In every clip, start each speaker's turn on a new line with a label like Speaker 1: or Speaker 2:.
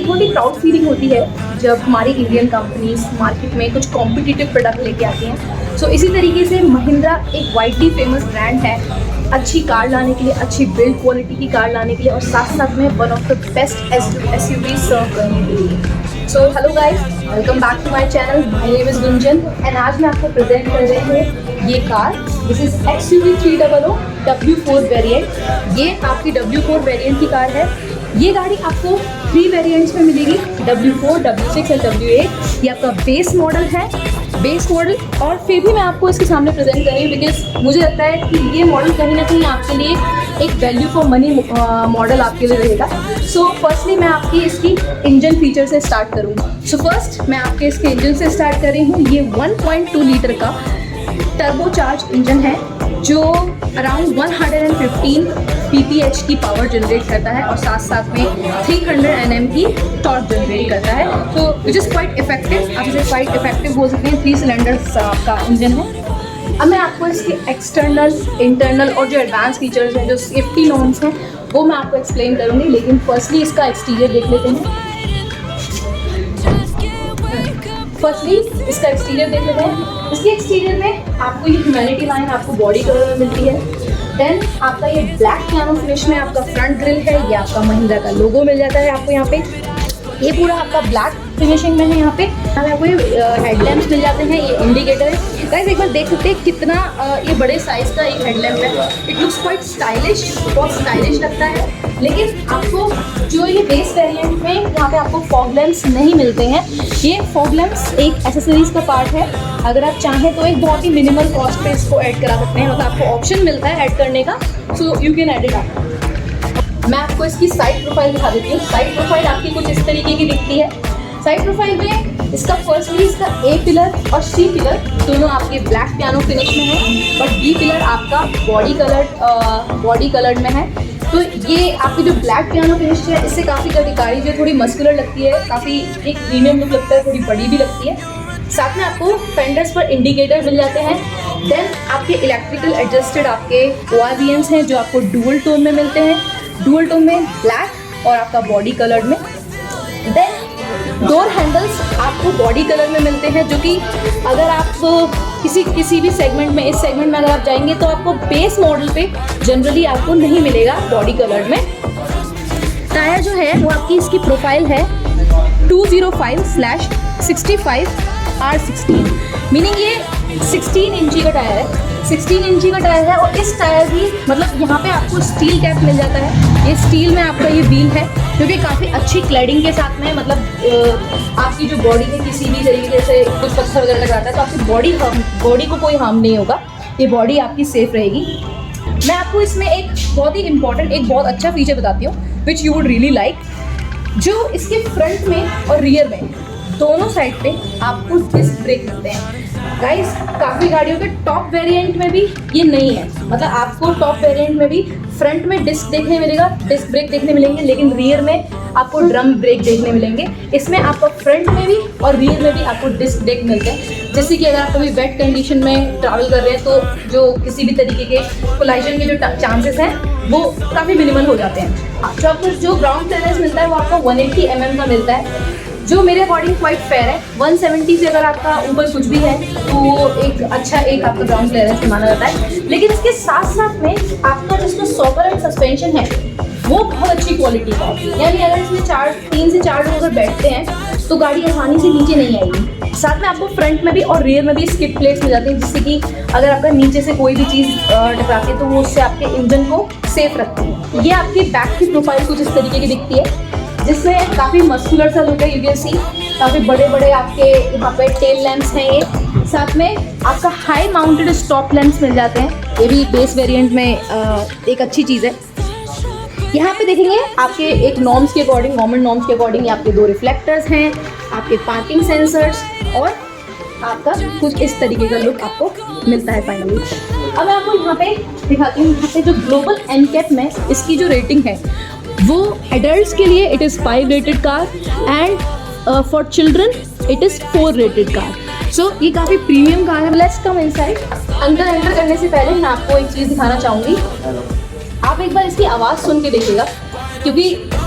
Speaker 1: एक बहुत ही proud feeling होती है जब हमारी इंडियन कंपनीज मार्केट में कुछ कॉम्पिटिटिव प्रोडक्ट लेके आती हैं। सो इसी तरीके से महिंद्रा एक वाइडली फेमस ब्रांड है अच्छी कार लाने के लिए, अच्छी बिल्ड क्वालिटी की कार लाने के लिए और साथ साथ में one of the best SUV serve करने के लिए। So hello guys, welcome back to my channel. My name is Gunjan and आज मैं आपको प्रेजेंट कर रहे हैं ये car. This is XUV 300 W4 variant. ये आपकी W4 वेरिएंट की कार है। ये गाड़ी आपको 3 वेरिएंट्स में मिलेगी, W4, W6 और W8। ये आपका बेस मॉडल है, बेस मॉडल। और फिर भी मैं आपको इसके सामने प्रेजेंट कर रही हूँ बिकॉज मुझे लगता है कि ये मॉडल कहीं ना कहीं आपके लिए एक वैल्यू फॉर मनी मॉडल आपके लिए रहेगा। सो फर्स्टली मैं आपकी इसकी इंजन फीचर से स्टार्ट करूँगी। सो फर्स्ट मैं आपके इसके इंजन से स्टार्ट कर रही हूँ। ये 1.2 लीटर का टर्बोचार्ज इंजन है जो अराउंड 115 PPH की पावर जनरेट करता है और साथ साथ में 300 Nm की टॉर्क जनरेट करता है। तो विच इज़ क्वाइट इफेक्टिव, आप इसे क्वाइट इफेक्टिव बोल सकते हैं। 3 सिलेंडर्स आपका इंजन है। अब मैं आपको इसके एक्सटर्नल, इंटरनल और जो एडवांस फीचर्स हैं, जो सेफ्टी नॉर्म्स हैं, वो मैं आपको एक्सप्लेन करूँगी। लेकिन फर्स्टली इसका एक्सटीरियर देख लेते हैं। फर्स्टली इसका एक्सटीरियर देख लेते हैं। इसके एक्सटीरियर में आपको ये ह्यूमैनिटी लाइन आपको बॉडी कलर में मिलती है। देन आपका ये ब्लैक पियानो फिनिश में आपका फ्रंट ग्रिल है। ये आपका महिंद्रा का लोगो मिल जाता है आपको यहाँ पे। ये पूरा आपका ब्लैक फिनिशिंग में है। यहाँ पे आपको ये हेडलैम्प्स मिल जाते हैं। ये इंडिकेटर है। गाइस एक बार देख सकते हैं कितना ये बड़े साइज़ का एक हेडलैम्प है। इट लुक्स क्वाइट स्टाइलिश, बहुत स्टाइलिश लगता है। लेकिन आपको जो ये बेस वेरिएंट में यहाँ पे आपको फॉग लैंप्स नहीं मिलते हैं। ये फॉग लैंप्स एक एसेसरीज़ का पार्ट है। अगर आप चाहें तो एक बहुत ही मिनिमल कॉस्ट पे इसको ऐड करा सकते हैं। मतलब आपको ऑप्शन मिलता है ऐड करने का, so you can add it up. मैं आपको इसकी साइड प्रोफाइल दिखा देती हूँ। साइड प्रोफाइल आपकी कुछ इस तरीके की दिखती है। साइड प्रोफाइल में इसका फर्स्टली इसका A पिलर और C पिलर दोनों आपके ब्लैक पियानो फिनिश में है, बट B पिलर आपका बॉडी कलर्ड में है। तो ये आपकी जो ब्लैक पियानो फिनिश है इससे काफ़ी कभी जो थोड़ी मस्कुलर लगती है, काफ़ी एक प्रीमियम लुक लगता है, थोड़ी बड़ी भी लगती है। साथ में आपको फेंडर्स पर इंडिकेटर मिल जाते हैं। देन आपके इलेक्ट्रिकल एडजस्टेड आपके ORVMs हैं जो आपको डुअल टोन में मिलते हैं। डुअल टोन में ब्लैक और आपका बॉडी कलर में। देन डोर हैंडल्स आपको बॉडी कलर में मिलते हैं, जो कि अगर आप किसी भी सेगमेंट में, इस सेगमेंट में अगर आप जाएंगे तो आपको बेस मॉडल पे जनरली आपको नहीं मिलेगा बॉडी कलर में। टायर जो है वो आपकी इसकी प्रोफाइल है 205/65 R16, मीनिंग ये 16 इंची का टायर है। 16 इंची का टायर है और इस टायर की मतलब यहाँ पे आपको स्टील कैप मिल जाता है। ये स्टील में आपका ये व्हील है जो कि काफ़ी अच्छी क्लैडिंग के साथ में, मतलब आपकी जो बॉडी में किसी भी तरीके से कुछ पत्थर वगैरह लगाता है तो आपकी बॉडी को कोई हार्म नहीं होगा। ये बॉडी आपकी सेफ रहेगी। मैं आपको इसमें एक बहुत ही इंपॉर्टेंट, एक बहुत अच्छा फीचर बताती हूँ which you would really like. जो इसके फ्रंट में और रियर में दोनों साइड पे आपको डिस्क ब्रेक मिलते हैं। गाइस काफ़ी गाड़ियों के टॉप वेरिएंट में भी ये नहीं है। मतलब आपको टॉप वेरिएंट में भी फ्रंट में डिस्क देखने मिलेगा, डिस्क ब्रेक देखने मिलेंगे, लेकिन रियर में आपको ड्रम ब्रेक देखने मिलेंगे। इसमें आपको फ्रंट में भी और रियर में भी आपको डिस्क ब्रेक मिलते हैं, जिससे कि अगर आप कभी वेट कंडीशन में ट्रैवल कर रहे हैं तो जो किसी भी तरीके के कोलाइजन के जो चांसेस हैं वो काफ़ी मिनिमल हो जाते हैं। जो आपको जो ग्राउंड क्लियरेंस मिलता है वो आपको 180 mm का मिलता है, जो मेरे अकॉर्डिंग क्वाइट फेयर है। 170 से अगर आपका ऊपर कुछ भी है तो वो एक अच्छा एक आपका ग्राउंड क्लियरेंस माना जाता है। लेकिन इसके साथ साथ में आपका जिसको सॉकर एंड सस्पेंशन है वो बहुत अच्छी क्वालिटी का है। यानी अगर इसमें 3 से 4 लोग अगर बैठते हैं तो गाड़ी आसानी से नीचे नहीं आएगी। साथ में आपको फ्रंट में भी और रियर में भी स्किड प्लेट्स मिल जाते हैं, जिससे कि अगर आपका नीचे से कोई भी चीज़ टकराती है तो वो उससे आपके इंजन को सेफ रखती है। ये आपकी बैक की प्रोफाइल कुछ इस तरीके की दिखती है, जिसमें काफ़ी मस्कुलर सा लुक है। यू कैन सी काफ़ी बड़े बड़े आपके यहाँ पे टेल लैंप्स हैं। ये साथ में आपका हाई माउंटेड स्टॉप लैंप्स मिल जाते हैं। ये भी बेस वेरिएंट में एक अच्छी चीज़ है। यहाँ पे देखेंगे आपके एक नॉर्म्स के अकॉर्डिंग, गवर्नमेंट नॉर्म्स के अकॉर्डिंग आपके 2 रिफ्लेक्टर्स हैं, आपके पार्किंग सेंसर्स और आपका कुछ इस तरीके का लुक आपको मिलता है फाइनली। अब मैं आपको यहाँ पे दिखाती हूँ। यहाँ पे जो ग्लोबल NCAP में इसकी जो रेटिंग है वो एडल्ट्स के लिए it is 5 rated car and for children it is 4 rated car. So ये काफ़ी प्रीमियम कार है। Let's come inside. अंदर एंटर करने से पहले मैं आपको एक चीज़ दिखाना चाहूँगी। आप एक बार इसकी आवाज़ सुन के देखिएगा। क्योंकि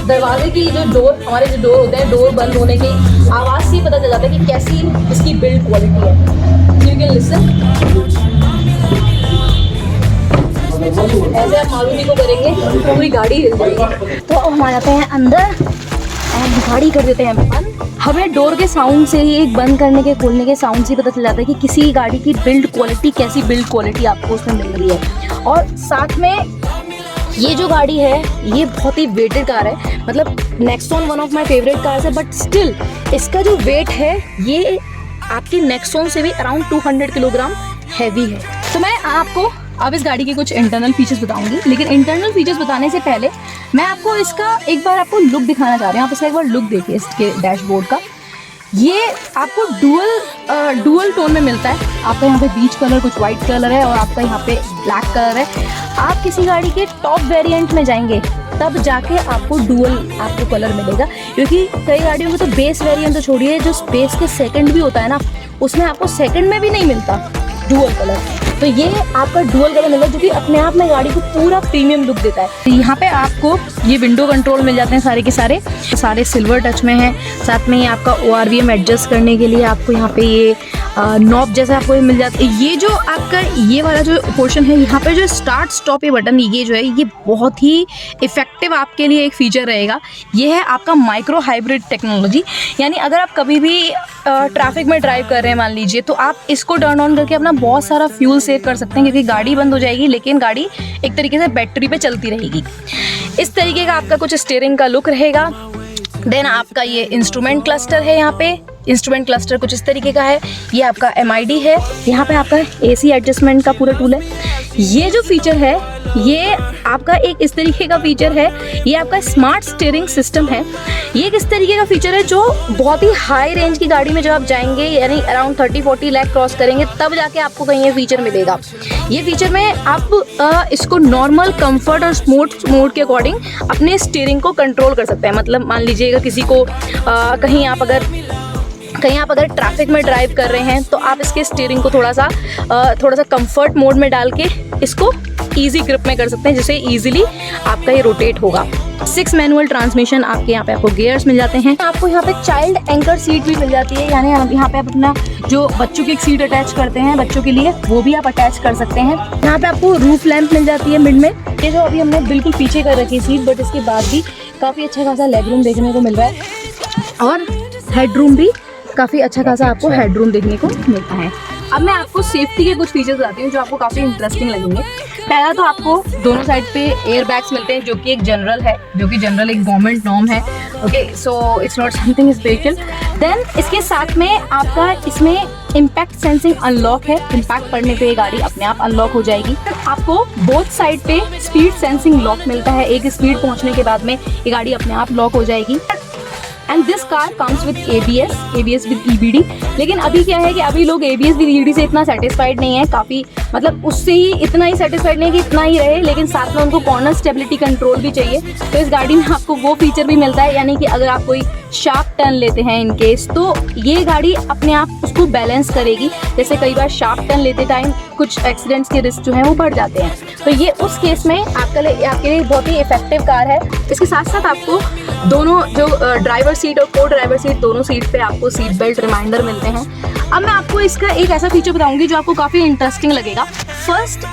Speaker 1: दरवाजे की जो डोर, हमारे जो डोर होते हैं, डोर बंद होने की आवाज़ से ही पता चल जाता है कि कैसी इसकी बिल्ड क्वालिटी है। You can listen. ऐसे आप मारुति को करेंगे तो पूरी गाड़ी हिल जाएगी। तो अब हम आ जाते हैं अंदर और गाड़ी कर देते हैं बंद। हमें डोर के साउंड से ही, एक बंद करने के खोलने के साउंड से ही पता चल जाता है कि किसी गाड़ी की बिल्ड क्वालिटी, कैसी बिल्ड क्वालिटी आपको उसमें मिल रही है। और साथ में ये जो गाड़ी है ये बहुत ही वेटेड कार है, मतलब Nexon one of my favourite cars है, बट स्टिल इसका जो वेट है ये आपकी नेक्सॉन से भी अराउंड 200 किलोग्राम हैवी है। तो मैं आपको अब इस गाड़ी के कुछ इंटरनल फीचर्स बताऊंगी, लेकिन इंटरनल फीचर्स बताने से पहले मैं आपको इसका एक बार आपको लुक दिखाना चाह रही हूँ। आप इसका एक बार लुक देखिए इसके डैशबोर्ड का। ये आपको डुअल टोन में मिलता है। आपका यहाँ पे बीच कलर, कुछ वाइट कलर है और आपका यहाँ पे ब्लैक कलर है। आप किसी गाड़ी के टॉप वेरिएंट में जाएंगे तब जाके आपको डुअल आपको कलर मिलेगा, क्योंकि कई गाड़ियों में तो बेस वेरिएंट तो छोड़िए, जो स्पेस के सेकंड भी होता है ना, उसमें आपको सेकंड में भी नहीं मिलता डुअल कलर। तो ये आपका डुअल कलर मिलेगा जो कि अपने आप में गाड़ी को पूरा प्रीमियम लुक देता है। यहाँ पे आपको ये विंडो कंट्रोल मिल जाते हैं सारे के सारे सिल्वर टच में हैं। साथ में ये आपका ORVM एडजस्ट करने के लिए आपको यहाँ पे ये नॉब जैसा आपको मिल जाता है। ये जो आपका ये वाला जो पोर्शन है, यहाँ पे जो स्टार्ट स्टॉप ये बटन, ये जो है ये बहुत ही इफेक्टिव आपके लिए एक फीचर रहेगा। ये है आपका माइक्रो हाइब्रिड टेक्नोलॉजी, यानी अगर आप कभी भी ट्रैफिक में ड्राइव कर रहे हैं मान लीजिए, तो आप इसको टर्न ऑन करके अपना बहुत सारा फ्यूल सेव कर सकते हैं, क्योंकि गाड़ी बंद हो जाएगी लेकिन गाड़ी एक तरीके से बैटरी पे चलती रहेगी। इस तरीके का आपका कुछ स्टीयरिंग का लुक रहेगा। देन आपका ये इंस्ट्रूमेंट क्लस्टर है, यहाँ पे इंस्ट्रूमेंट क्लस्टर कुछ इस तरीके का है। ये आपका MID है, यहाँ पे आपका AC एडजस्टमेंट का पूरा टूल है। ये जो फीचर है ये आपका एक इस तरीके का फीचर है, ये आपका स्मार्ट स्टीयरिंग सिस्टम है। ये एक इस तरीके का फीचर है जो बहुत ही हाई रेंज की गाड़ी में जब आप जाएंगे, यानी अराउंड 30-40 लाख क्रॉस करेंगे, तब जाके आपको कहीं ये फीचर मिलेगा। ये फीचर में आप इसको नॉर्मल, कंफर्ट और स्मूथ मोड के अकॉर्डिंग अपने स्टीयरिंग को कंट्रोल कर सकते हैं। मतलब मान लीजिएगा किसी को कहीं आप अगर ट्रैफिक में ड्राइव कर रहे हैं तो आप इसके स्टीयरिंग को थोड़ा सा कंफर्ट मोड में डाल के इसको इजी ग्रिप में कर सकते हैं, जिससे इजीली आपका ये रोटेट होगा। 6 मैनुअल ट्रांसमिशन आपके यहाँ पे आपको गियर्स मिल जाते हैं। आपको यहाँ पे चाइल्ड एंकर सीट भी मिल जाती है, यानी यहाँ पे आप अपना जो बच्चों की एक सीट अटैच करते हैं बच्चों के लिए, वो भी आप अटैच कर सकते हैं। यहाँ पे आपको रूफ लैंप मिल जाती है मिड में। ये जो अभी हमने बिल्कुल पीछे कर रखी है सीट, बट इसके बाद भी काफ़ी अच्छा खासा लेग रूम देखने को मिल रहा है और हेड रूम भी काफ़ी अच्छा खासा आपको हेडरूम देखने को मिलता है। अब मैं आपको सेफ्टी के कुछ फीचर्स बताती हूँ जो आपको काफ़ी इंटरेस्टिंग लगेंगे। पहला तो आपको दोनों साइड पे एयर बैग्स मिलते हैं, जो कि एक जनरल है, जो कि जनरल एक गवर्नमेंट नॉर्म है। Okay, so it's not something special. Then इसके साथ में आपका इसमें इम्पैक्ट सेंसिंग अनलॉक है। इम्पैक्ट पड़ने पे ये गाड़ी अपने आप अनलॉक हो जाएगी। आपको बोथ साइड पे स्पीड सेंसिंग लॉक मिलता है। एक स्पीड पहुँचने के बाद में ये गाड़ी अपने आप लॉक हो जाएगी। And this car comes with ABS with EBD। लेकिन अभी क्या है कि अभी लोग ABS विद EBD से इतना सेटिस्फाइड नहीं है, काफ़ी मतलब उससे ही इतना ही सेटिस्फाइड नहीं कि इतना ही रहे, लेकिन साथ में उनको कॉर्नर स्टेबिलिटी कंट्रोल भी चाहिए। तो इस गाड़ी में आपको वो फीचर भी मिलता है, यानी कि अगर आप कोई शार्प टर्न लेते हैं इन केस, तो ये गाड़ी अपने आप उसको बैलेंस करेगी। जैसे कई बार शार्प टर्न लेते टाइम कुछ एक्सीडेंट्स के रिस्क जो हैं वो बढ़ जाते हैं, तो ये उस केस में आपके लिए बहुत ही इफेक्टिव कार है। इसके साथ साथ आपको दोनों जो ड्राइवर सीट और को ड्राइवर सीट, दोनों सीट पे आपको सीट बेल्ट रिमाइंडर मिलते हैं। अब मैं आपको इसका एक ऐसा फीचर बताऊंगी जो आपको काफ़ी इंटरेस्टिंग लगेगा। फर्स्ट,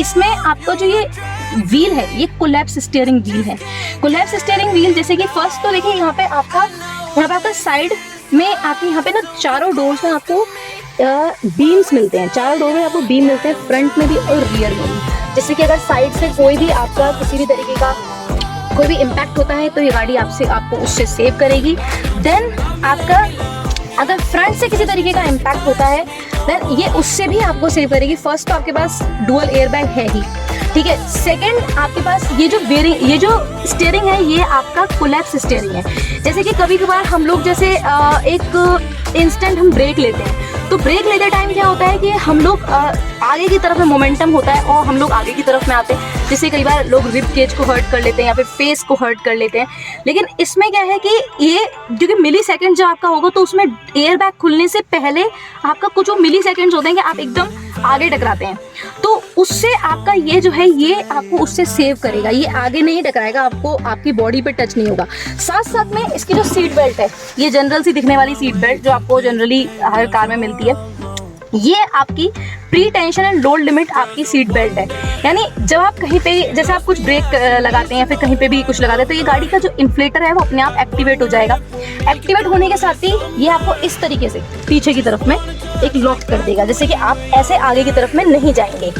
Speaker 1: इसमें आपका जो ये व्हील है ये कोलैप्स स्टीयरिंग व्हील है। कोलैप्स स्टीयरिंग व्हील जैसे कि फर्स्ट तो देखिए यहाँ पे आपका साइड में आपके यहाँ पे ना चारों डोर्स में आपको बीम्स मिलते हैं। चारों डोर में आपको बीम मिलते हैं, फ्रंट में भी और रियर में भी। जैसे कि अगर साइड से कोई भी आपका किसी भी तरीके का कोई भी इम्पैक्ट होता है तो ये गाड़ी आपको उससे सेव करेगी। देन आपका अगर फ्रंट से किसी तरीके का इम्पैक्ट होता है देन ये उससे भी आपको सेव करेगी। फर्स्ट तो आपके पास डुअल एयरबैग है ही, ठीक है। सेकंड, आपके पास ये जो स्टीयरिंग है ये आपका कोलैप्स स्टीयरिंग है। जैसे कि कभी कभार हम लोग जैसे एक इंस्टेंट हम ब्रेक लेते हैं, तो ब्रेक लेते टाइम क्या होता है कि हम लोग आगे की तरफ में मोमेंटम होता है और हम लोग आगे की तरफ में आते हैं, जिससे कई बार लोग रिब केज को हर्ट कर लेते हैं या फिर फेस को हर्ट कर लेते हैं। लेकिन इसमें क्या है कि ये क्योंकि मिली सेकेंड जब आपका होगा तो उसमें एयर बैग खुलने से पहले आपका कुछ मिली सेकेंड्स होते हैं कि आप एकदम आगे टकराते हैं, तो उससे आपका ये जो है ये आपको उससे सेव करेगा, ये आगे नहीं टकराएगा, आपको आपकी बॉडी पे टच नहीं होगा। साथ साथ में इसकी जो सीट बेल्ट है, ये जनरल सी दिखने वाली सीट बेल्ट जो आपको जनरली हर कार में मिलती है, ये आपकी pre tension and load limit आपकी सीट बेल्ट है। यानी जब आप कहीं पे जैसे आप कुछ ब्रेक लगाते हैं या फिर कहीं पे भी कुछ लगाते हैं, तो ये गाड़ी का जो इन्फ्लेटर है वो अपने आप एक्टिवेट हो जाएगा। एक्टिवेट होने के साथ ही ये आपको इस तरीके से पीछे की तरफ में एक लॉक कर देगा, जैसे कि आप ऐसे आगे की तरफ में नहीं जाएंगे।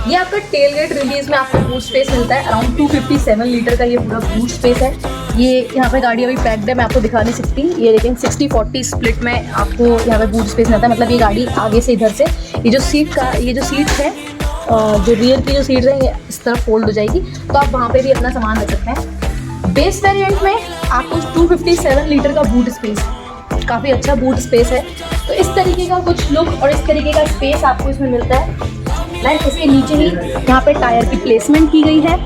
Speaker 1: ये आपका टेल गेट रिलीज में आपको बूट स्पेस मिलता है, अराउंड 257 लीटर का ये पूरा बूट स्पेस है। ये यहाँ पे गाड़ी अभी पैक्ड है, मैं आपको दिखा नहीं सकती, ये लेकिन 60-40 स्प्लिट में आपको यहाँ पे बूट स्पेस मिलता है। मतलब ये गाड़ी आगे से इधर से ये जो सीट है, जो रियर की जो सीट्स हैं ये इस तरफ फोल्ड हो जाएगी, तो आप वहाँ पे भी अपना सामान रख सकते हैं। बेस वेरिएंट में आपको 257 लीटर का बूट स्पेस, काफ़ी अच्छा बूट स्पेस है। तो इस तरीके का कुछ लुक और इस तरीके का स्पेस आपको इसमें मिलता है। लाइक इसके नीचे ही यहाँ पे टायर की प्लेसमेंट की गई है,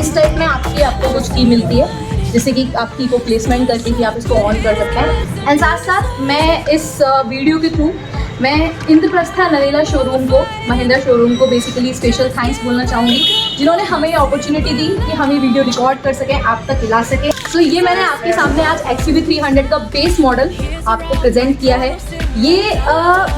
Speaker 1: इस टाइप में आपको कुछ की मिलती है, जैसे कि आप की को प्लेसमेंट करके कि आप इसको ऑन कर सकते हैं। एंड साथ साथ मैं इस वीडियो के थ्रू मैं इंद्रप्रस्था नरेला शोरूम को, महिंद्रा शोरूम को बेसिकली स्पेशल थैंक्स बोलना चाहूँगी, जिन्होंने हमें ये अपॉर्चुनिटी दी कि हम ये वीडियो रिकॉर्ड कर सकें, आप तक ला सकें। सो ये मैंने आपके सामने आज XUV 300 का बेस मॉडल आपको प्रेजेंट किया है। ये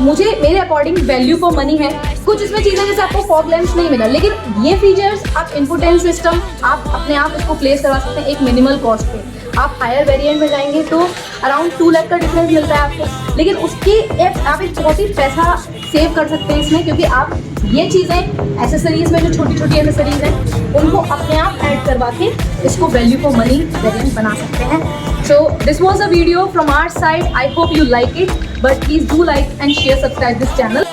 Speaker 1: मुझे मेरे अकॉर्डिंग वैल्यू फॉर मनी है। कुछ इसमें चीज़ें जैसे आपको फॉग लैंप्स नहीं मिला, लेकिन ये फीचर्स आप इन्फोटेनमेंट सिस्टम आप अपने आप इसको प्लेस करवा सकते हैं एक मिनिमल कॉस्ट पे। आप हायर वेरिएंट में जाएंगे तो अराउंड 2 लाख का डिफरेंस मिलता है आपको, लेकिन उसकी आप एक बहुत ही पैसा सेव कर सकते हैं इसमें, क्योंकि आप ये चीज़ें एसेसरीज में जो छोटी छोटी एसेसरीज हैं उनको अपने आप ऐड करवा के इसको वैल्यू फॉर मनी वेरिएंट बना सकते हैं। So this was a video from our side. I hope you like it, but please do like and share, subscribe this channel.